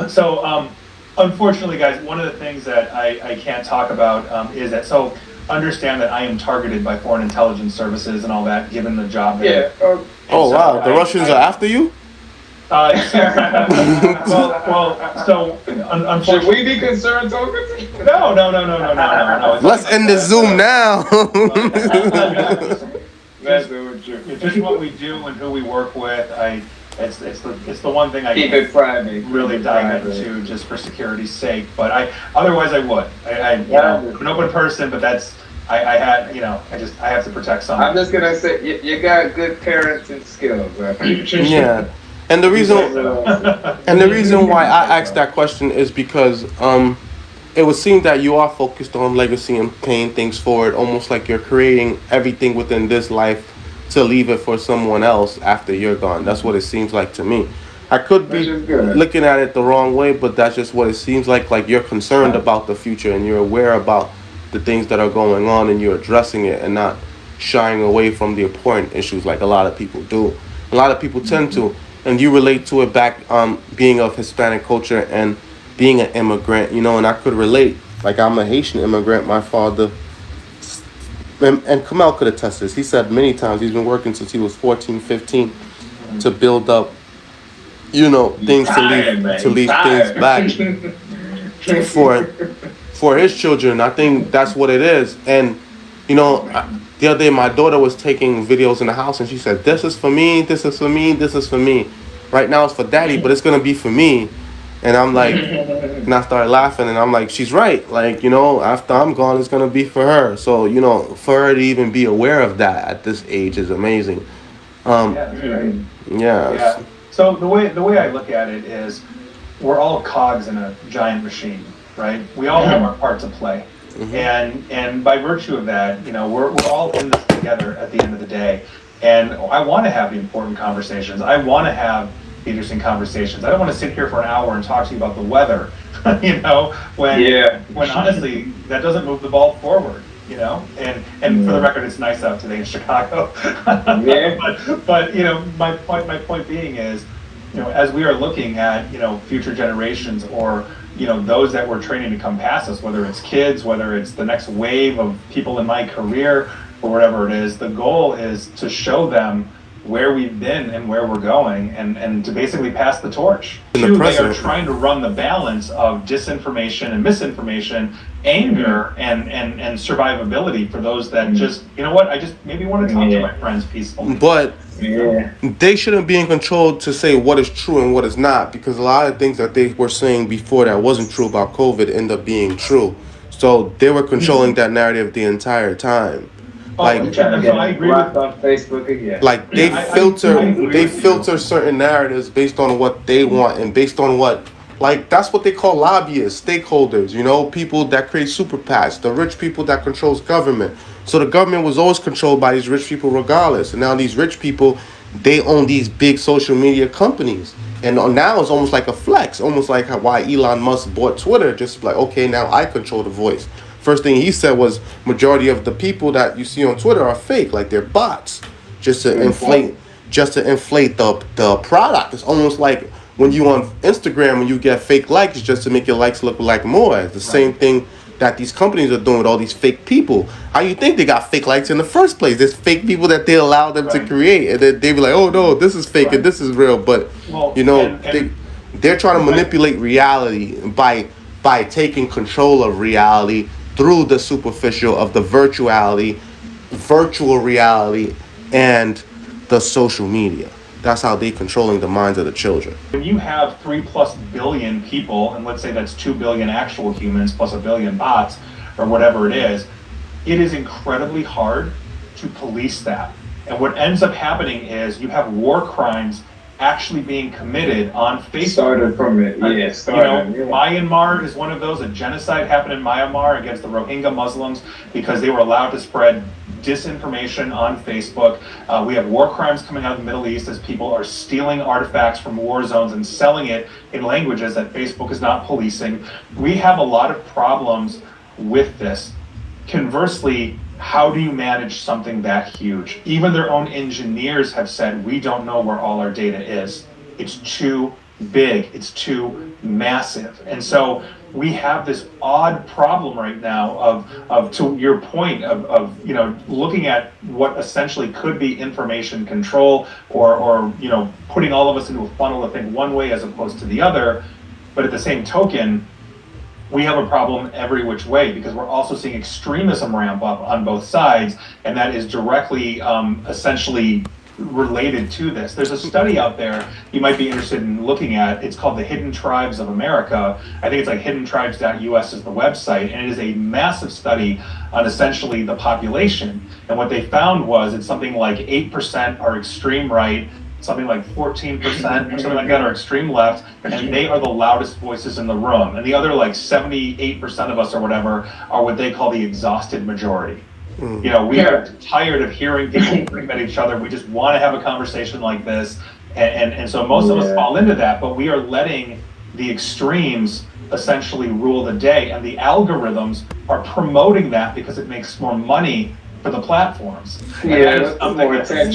So, unfortunately, guys, one of the things that I can't talk about is that, so understand that I am targeted by foreign intelligence services and all that, given the job that wow, the Russians are after you? Unfortunately, should we be concerned, Token? No. Let's end the Zoom now. Just what we do and who we work with. It's the one thing I keep it private. Really dive into, just for security's sake. But otherwise I would. I'm an open person, but that's I have to protect something. I'm just gonna say you got good parenting skills. Yeah. And the reason why I asked that question is because it would seem that you are focused on legacy and paying things forward, almost like you're creating everything within this life to leave it for someone else after you're gone. That's what it seems like to me. I could be looking at it the wrong way, but that's just what it seems like. Like, you're concerned about the future and you're aware about the things that are going on, and you're addressing it and not shying away from the important issues like a lot of people do. A lot of people tend to. And you relate to it back being of Hispanic culture and being an immigrant, and I could relate. Like, I'm a Haitian immigrant. My father, and Kimmel could attest to this. He said many times he's been working since he was 14, 15 to build up, things to leave things back for his children. I think that's what it is. And, the other day, my daughter was taking videos in the house, and she said, this is for me, this is for me, this is for me. Right now it's for daddy, but it's going to be for me. And I'm like, and I started laughing, and I'm like, she's right. Like, after I'm gone, it's going to be for her. So, for her to even be aware of that at this age is amazing. Yeah. So the way I look at it is, we're all cogs in a giant machine, right? We all have our part to play. And by virtue of that, we're all in this together at the end of the day. And I want to have the important conversations. I want to have interesting conversations. I don't want to sit here for an hour and talk to you about the weather, when honestly that doesn't move the ball forward, And for the record, it's nice out today in Chicago. But my point being is, as we are looking at future generations, or those that we're training to come past us, whether it's kids, whether it's the next wave of people in my career or whatever it is. The goal is to show them where we've been and where we're going, and to basically pass the torch. They are trying to run the balance of disinformation and misinformation, anger and survivability for those that just, I just maybe want to talk to my friends peacefully. But they shouldn't be in control to say what is true and what is not, because a lot of things that they were saying before that wasn't true about COVID end up being true. So they were controlling that narrative the entire time. I agree with on Facebook again. Like they filter certain narratives based on what they want and based on what, like, that's what they call lobbyists, stakeholders, people that create super PACs, the rich people that controls government. So the government was always controlled by these rich people regardless. And now these rich people, they own these big social media companies. And now it's almost like a flex, almost like why Elon Musk bought Twitter, just like, okay, now I control the voice. First thing he said was majority of the people that you see on Twitter are fake, like they're bots, just to inflate the product. It's almost like when you on Instagram, when you get fake likes just to make your likes look like more. It's the same thing that these companies are doing with all these fake people. How you think they got fake likes in the first place? There's fake people that they allow them to create, and then they be like, oh no, this is fake and this is real. But they're trying to manipulate reality by taking control of reality through the superficial of the virtual reality, and the social media. That's how they're controlling the minds of the children. When you have 3+ billion people, and let's say that's 2 billion actual humans plus 1 billion bots, or whatever it is incredibly hard to police that. And what ends up happening is you have war crimes actually being committed on Facebook. Myanmar is one of those. A genocide happened in Myanmar against the Rohingya Muslims because they were allowed to spread disinformation on Facebook. We have war crimes coming out of the Middle East as people are stealing artifacts from war zones and selling it in languages that Facebook is not policing. We have a lot of problems with this. Conversely, how do you manage something that huge? Even their own engineers have said, we don't know where all our data is. It's too big. It's too massive. And so we have this odd problem right now of to your point of looking at what essentially could be information control or putting all of us into a funnel to think one way as opposed to the other. But at the same token, we have a problem every which way because we're also seeing extremism ramp up on both sides, and that is directly essentially related to this. There's a study out there you might be interested in looking at. It's called the Hidden Tribes of America. I think it's like hiddentribes.us is the website, and it is a massive study on essentially the population. And what they found was it's something like 8% are extreme right, something like 14% or something like that are extreme left, and they are the loudest voices in the room. And the other like 78% of us or whatever are what they call the exhausted majority. We are tired of hearing people scream at each other. We just want to have a conversation like this. And so most of us fall into that, but we are letting the extremes essentially rule the day. And the algorithms are promoting that because it makes more money for the platforms. But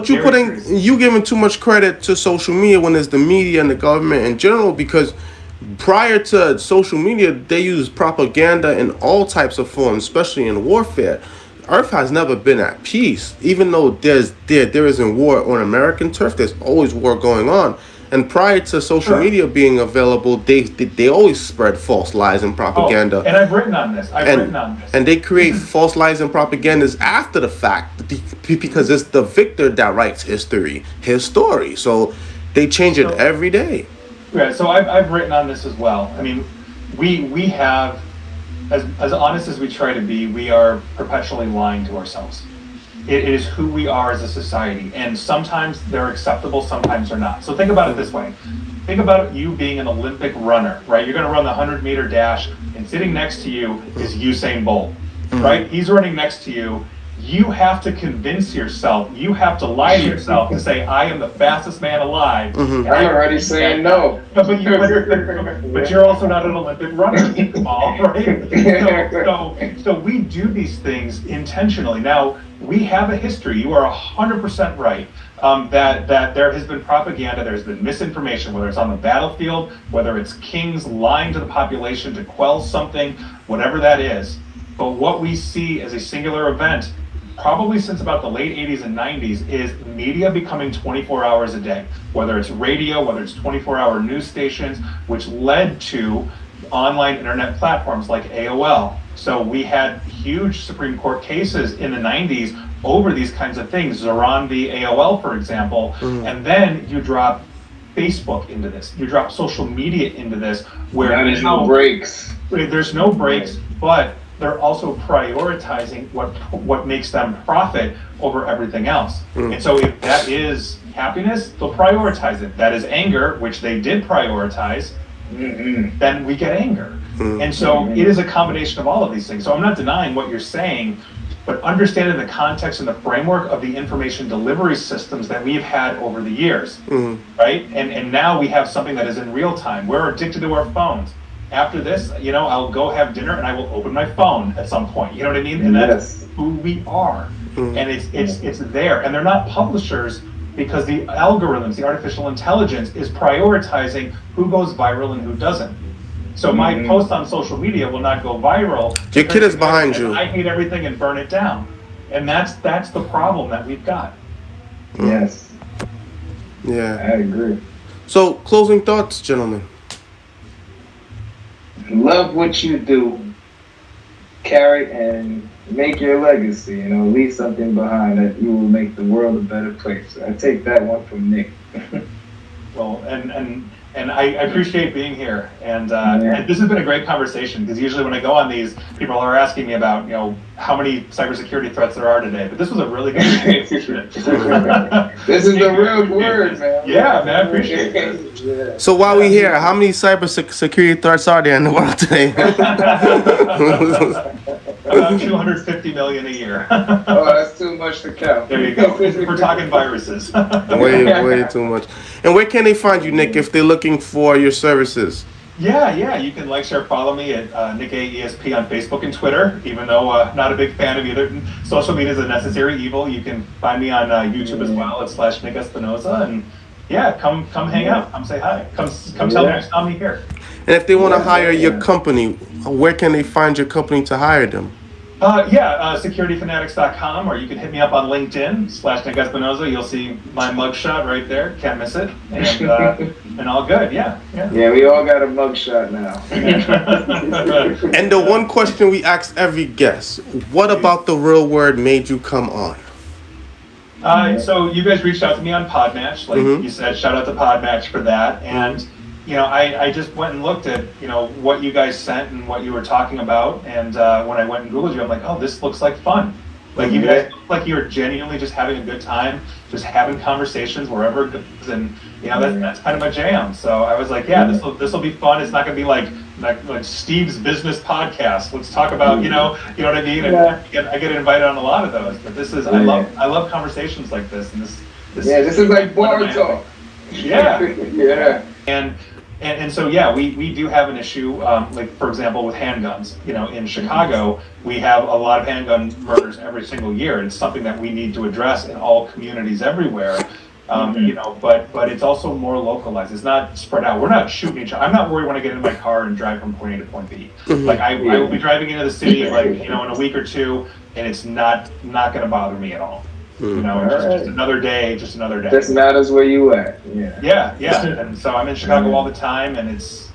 you giving too much credit to social media when it's the media and the government in general, because prior to social media, they use propaganda in all types of forms, especially in warfare. Earth has never been at peace. Even though there isn't war on American turf, there's always war going on. And prior to social media being available, they always spread false lies and propaganda. And I've written on this. And they create false lies and propagandas after the fact because it's the victor that writes history, his story. So they change it every day. Yeah, so I've written on this as well. I mean, we have, as honest as we try to be, we are perpetually lying to ourselves. It is who we are as a society, and sometimes they're acceptable, sometimes they're not. So think about it this way. Think about you being an Olympic runner, right? You're going to run the 100-meter dash, and sitting next to you is Usain Bolt, right? He's running next to you. You have to convince yourself, you have to lie to yourself to say, I am the fastest man alive. I'm already saying no. But you're also not an Olympic runner, right? So we do these things intentionally. Now, we have a history. You are 100% right. that there has been propaganda, there's been misinformation, whether it's on the battlefield, whether it's kings lying to the population to quell something, whatever that is. But what we see as a singular event, probably since about the late 80s and 90s, is media becoming 24 hours a day, whether it's radio, whether it's 24-hour news stations, which led to online internet platforms like AOL. So we had huge Supreme Court cases in the 90s over these kinds of things, Zoran v. AOL, for example, and then you drop Facebook into this, you drop social media into this, where there's no breaks. There's no breaks, but they're also prioritizing what makes them profit over everything else. And so if that is happiness, they'll prioritize it. That is anger, which they did prioritize, then we get anger. And so it is a combination of all of these things. So I'm not denying what you're saying, but understanding the context and the framework of the information delivery systems that we've had over the years, right? And now we have something that is in real time. We're addicted to our phones. After this, I'll go have dinner and I will open my phone at some point. You know what I mean? And that's who we are. And it's there. And they're not publishers, because the algorithms, the artificial intelligence, is prioritizing who goes viral and who doesn't. So my post on social media will not go viral. Your kid is behind you. I hate everything and burn it down. And that's the problem that we've got. Yes. Yeah. I agree. So, closing thoughts, gentlemen. Love what you do. Carry and make your legacy. Leave something behind that you will make the world a better place. I take that one from Nick. Well, and I appreciate being here, and this has been a great conversation, because usually when I go on these, people are asking me about how many cybersecurity threats there are today, but this was a really good conversation. This is the real word, man. Yeah, man, I appreciate it. Yeah. So while we're here, how many cybersecurity threats are there in the world today? About 250 million a year. Oh, that's too much to count. There you go. We're talking viruses. way too much. And where can they find you, Nick, if they're looking for your services? Yeah, you can like, share, follow me at Nick A. ESP on Facebook and Twitter, even though not a big fan of either. Social media is a necessary evil. You can find me on YouTube as well at /Nick Espinosa, and yeah, come hang out, come say hi, come tell me you saw me here. And if they want to hire your company, where can they find your company to hire them? Securityfanatics.com, or you can hit me up on LinkedIn /Nick Espinosa. You'll see my mugshot right there. Can't miss it. And all good. Yeah. Yeah, we all got a mugshot now. And the one question we ask every guest: what about The Real Word made you come on? So you guys reached out to me on Podmatch, like you said. Shout out to Podmatch for that. And I just went and looked at what you guys sent and what you were talking about. And when I went and Googled you, I'm like, oh, this looks like fun. Like you guys look like you're genuinely just having a good time, just having conversations wherever it goes, and that's kind of my jam. So I was like, yeah, this will be fun. It's not gonna be like Steve's business podcast. Let's talk about you know what I mean. And I get invited on a lot of those, but this is I love conversations like this, and this is like bar talk. Yeah. And so we do have an issue, like for example with handguns. In Chicago, we have a lot of handgun murders every single year. It's something that we need to address in all communities everywhere. But it's also more localized. It's not spread out. We're not shooting each other. I'm not worried when I get in my car and drive from point A to point B. Like I will be driving into the city in a week or two, and it's not going to bother me at all. Just another day. Just matters where you at. Yeah. And so I'm in Chicago all the time, and it's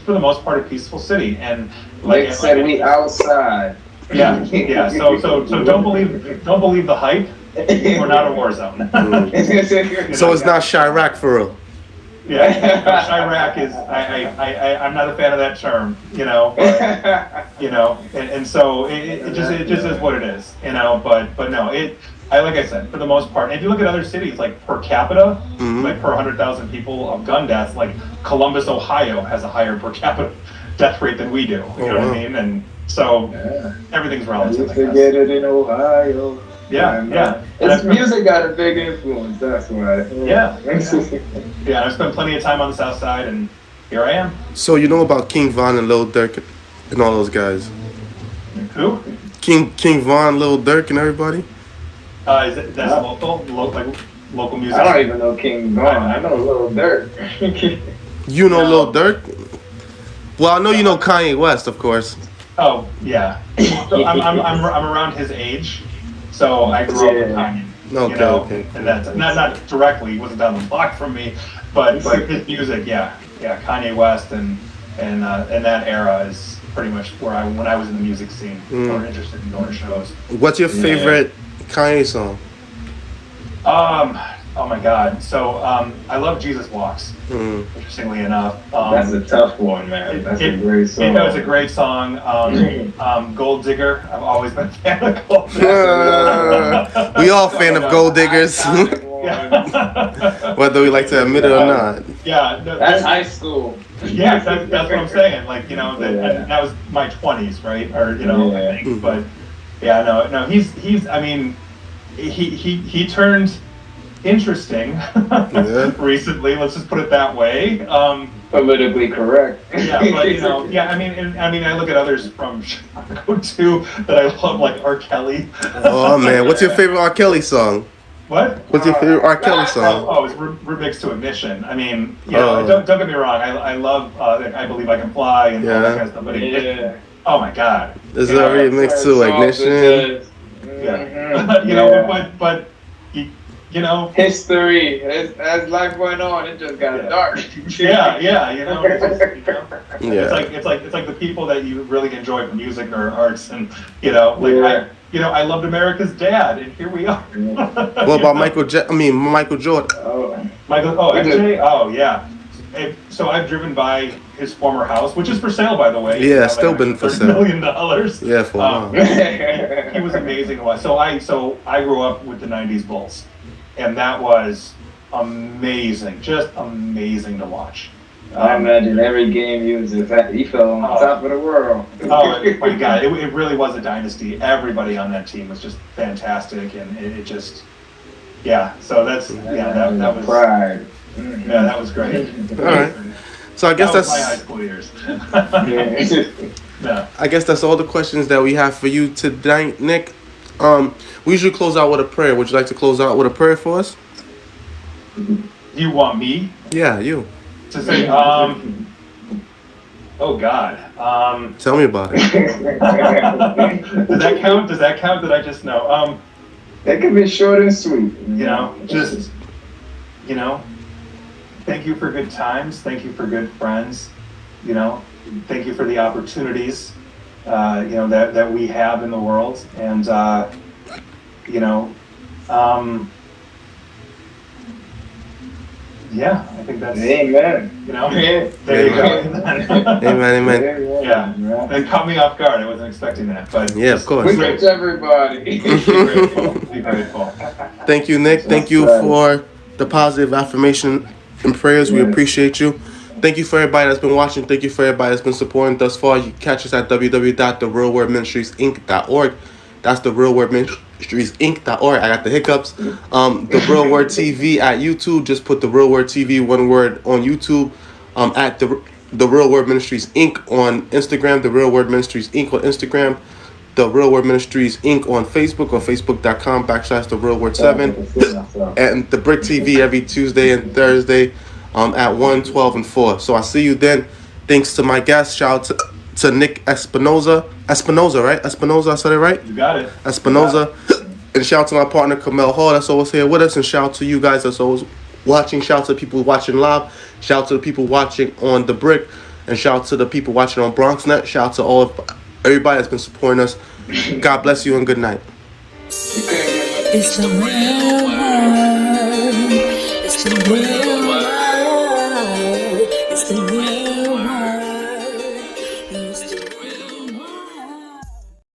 for the most part a peaceful city. And like said, we outside. Yeah. So don't believe the hype. We're not a war zone. So it's not Chirac for real. Yeah, Chirac is. I'm not a fan of that term. And so it just is what it is. But no, like I said, for the most part, and if you look at other cities, like per capita, like per 100,000 people of gun deaths, like Columbus, Ohio has a higher per capita death rate than we do. You know what I mean? And so everything's relative. You forget it in Ohio. Yeah. Its music got a big influence, that's why. Yeah, I've spent plenty of time on the South Side, and here I am. So you know about King Von and Lil Durk and all those guys? Who? King Von, Lil Durk, and everybody? That's local music? I don't even know King Von. I know Lil Durk. You know Lil Durk? Well, I know you know Kanye West, of course. Oh yeah. So I'm around his age, so I grew up with Kanye. Okay. And that's not directly. He wasn't down the block from me, but his music, yeah, Kanye West and that era is pretty much where when I was in the music scene, or interested in going to shows. What's your favorite Kanye song? Oh my God. So I love Jesus Walks. Interestingly enough, that's a tough one, man. That's a great song. It was a great song. Gold Digger. I've always been a fan of Gold Digger. We all fan of Gold Diggers, whether we like to admit it or not. Yeah, that's high school. Yeah, that's what I'm saying. Like, you know, that was my 20s, right? Or I think. But yeah, no. He's. I mean, he turned interesting recently. Let's just put it that way. Politically correct. Yeah, but I mean, I look at others from Chicago too that I love, like R. Kelly. Oh man, what's your favorite R. Kelly song? What? What's your favorite R. Kelly song? Oh, it's Remix to Ignition. I mean, don't get me wrong. I love I Believe I Can Fly and all that kind of stuff. But oh my God, is there a remix to Ignition? Yeah, but. History as life went on, it just got dark. It's like the people that you really enjoy for music or arts, and I loved America's Dad, and here we are. What about Michael Jordan? MJ? Oh yeah. So I've driven by his former house, which is for sale, by the way. Yeah, still been for sale. $30 million. Yeah, for a while. He was amazing. So I grew up with the '90s Bulls. And that was amazing, just amazing to watch. I imagine every game he fell on top of the world. Oh my God, it really was a dynasty. Everybody on that team was just fantastic, and it just, So that was pride. Yeah, that was great. All right. So I guess that's my high school years. I guess that's all the questions that we have for you tonight, Nick. We usually close out with a prayer. Would you like to close out with a prayer for us? You want me? Yeah, you. To say, oh God. Tell me about it. Does that count? Does that count? Did I just know? That can be short and sweet. Thank you for good times. Thank you for good friends. Thank you for the opportunities, that we have in the world. And, I think that's... Amen. There you go. Amen. Yeah. It caught me off guard. I wasn't expecting that. But yeah, of course. We reach everybody. Be grateful. Thank you, Nick. Thank you for the positive affirmation and prayers. We appreciate you. Thank you for everybody that's been watching. Thank you for everybody that's been supporting thus far. You can catch us at www.therealwordministriesinc.org. That's therealwordministriesinc.org. I got the hiccups. The Real Word TV at YouTube. Just put the Real Word TV, one word, on YouTube. At the Real Word Ministries Inc. on Instagram. The Real Word Ministries Inc. on Instagram. The Real Word Ministries Inc. on Facebook, or facebook.com/therealword7. And the Brick TV every Tuesday and Thursday at 1, 12, and 4. So I'll see you then. Thanks to my guest. Shout out to Nick Espinosa. Espinosa, right? Espinosa, I said it right? You got it. Espinosa. And shout out to my partner, Kimmel Hall, that's always here with us. And shout out to you guys that's always watching. Shout out to the people watching live. Shout out to the people watching on The Brick. And shout out to the people watching on BronxNet. Shout out to everybody that's been supporting us. God bless you and good night. It's the real word. It's the real